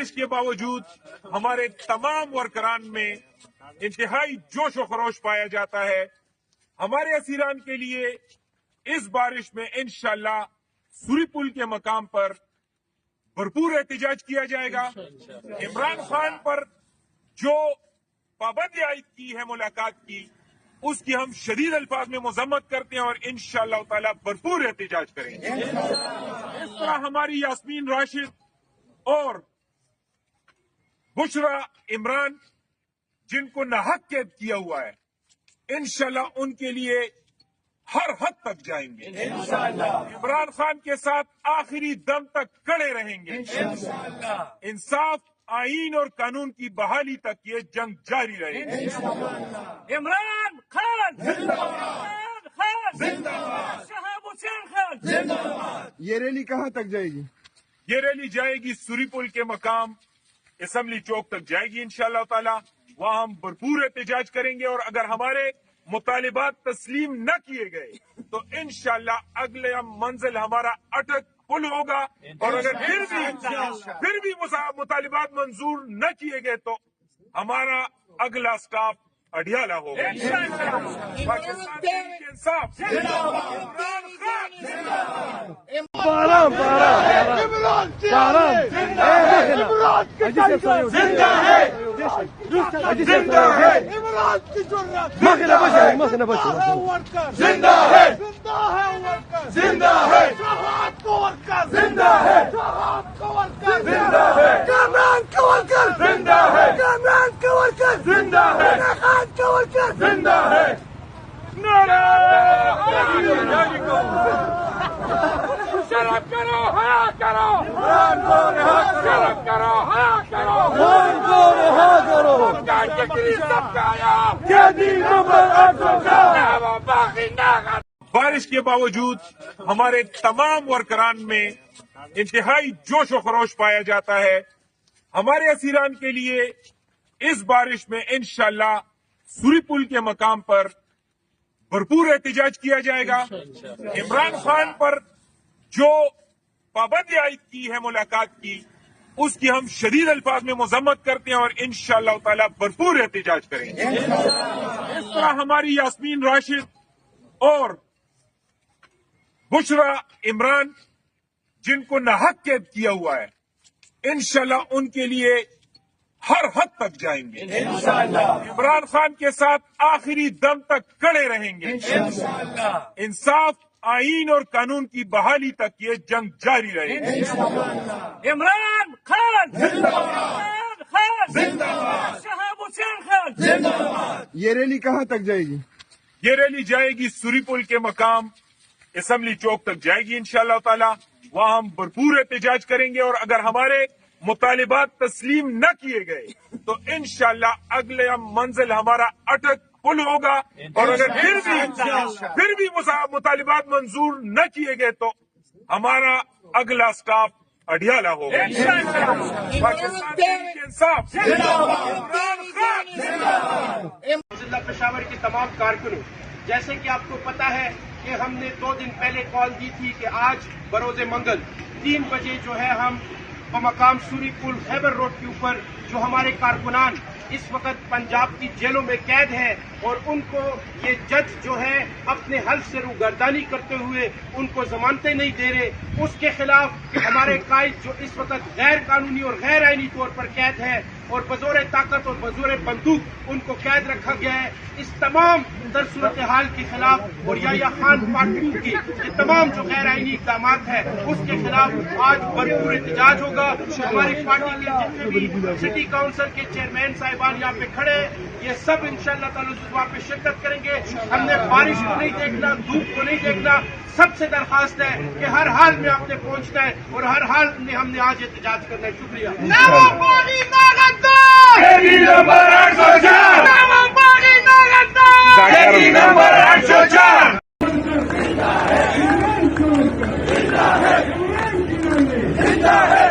بارش کے باوجود ہمارے تمام ورکران میں انتہائی جوش و خروش پایا جاتا ہے. ہمارے اسیران کے لیے اس بارش میں انشاءاللہ سوری پل کے مقام پر بھرپور احتجاج کیا جائے گا. عمران خان پر جو پابندی عائد کی ہے ملاقات کی، اس کی ہم شدید الفاظ میں مذمت کرتے ہیں اور انشاءاللہ تعالی بھرپور احتجاج کریں گے. اس طرح ہماری یاسمین راشد اور بشرا عمران جن کو ناحق قید کیا ہوا ہے، انشاءاللہ ان کے لیے ہر حد تک جائیں گے. عمران خان کے ساتھ آخری دم تک کھڑے رہیں گے. انصاف، آئین اور قانون کی بحالی تک یہ جنگ جاری رہے گی. عمران خان عمران خان شہاب حسین خان. یہ ریلی کہاں تک جائے گی؟ یہ ریلی جائے گی سوری پل کے مقام اسمبلی چوک تک جائے گی انشاءاللہ تعالی. وہاں ہم بھرپور احتجاج کریں گے اور اگر ہمارے مطالبات تسلیم نہ کیے گئے تو انشاءاللہ اگلے منزل ہمارا اٹک پل ہوگا. اور اگر پھر بھی مطالبات منظور نہ کیے گئے تو ہمارا اگلا اسٹاپ اڈیالہ ہوگا. پاکستان کے انصاف. شرم کرو، حیا کرو، شرم کرو، حیا کرو، بارش کے باوجود ہمارے تمام ورکران میں انتہائی جوش و خروش پایا جاتا ہے. ہمارے اسیران کے لیے اس بارش میں انشاءاللہ سوری پل کے مقام پر بھرپور احتجاج کیا جائے گا. عمران خان پر جو پابندی عائد کی ہے ملاقات کی، اس کی ہم شدید الفاظ میں مذمت کرتے ہیں اور انشاءاللہ تعالی بھرپور احتجاج کریں گے. اس طرح ہماری یاسمین راشد اور بشرا عمران جن کو ناحق قید کیا ہوا ہے، انشاءاللہ ان کے لیے ہر حد تک جائیں گے. عمران خان کے ساتھ آخری دم تک کھڑے رہیں گے. انصاف، آئین اور قانون کی بحالی تک یہ جنگ جاری رہے گی. عمران خان عمران خان شہاب حسین خان. یہ ریلی کہاں تک جائے گی؟ یہ ریلی جائے گی سوری پل کے مقام اسمبلی چوک تک جائے گی انشاءاللہ تعالی. وہاں ہم بھرپور احتجاج کریں گے اور اگر ہمارے مطالبات تسلیم نہ کیے گئے تو انشاءاللہ اگلے منزل ہمارا اٹک پل ہوگا. اور اگر پھر بھی مطالبات منظور نہ کیے گئے تو ہمارا اگلا اسٹاپ اڈیالہ ہوگا. پاکستان کے انصاف. ضلع پشاور کے تمام کارکنوں، جیسے کہ آپ کو پتا ہے کہ ہم نے 2 دن پہلے کال دی تھی کہ آج بروز منگل 3 بجے جو ہے ہم بمقام سوری پل خیبر روڈ کے اوپر جو ہمارے کارکنان اس وقت پنجاب کی جیلوں میں قید ہیں اور ان کو یہ جج جو ہے اپنے حلف سے روگردانی کرتے ہوئے ان کو ضمانتیں نہیں دے رہے، اس کے خلاف ہمارے قائد جو اس وقت غیر قانونی اور غیر آئینی طور پر قید ہے اور بزور طاقت اور بزور بندوق ان کو قید رکھا گیا ہے، اس تمام در صورتحال کے خلاف اور یا خان پارٹی کی یہ تمام جو غیر آئینی اقدامات ہیں اس کے خلاف آج بھرپور احتجاج ہوگا. ہماری پارٹی کے جتنے بھی سٹی کاؤنسل کے چیئرمین صاحبان یہاں پہ کھڑے ہیں، یہ سب انشاءاللہ تعالی وہاں پہ شرکت کریں گے. ہم نے بارش کو نہیں دیکھنا، دھوپ کو نہیں دیکھنا. سب سے درخواست ہے کہ ہر حال میں آپ نے پہنچنا ہے اور ہر حال میں ہم نے آج احتجاج کرنا ہے. شکریہ. زندہ ہے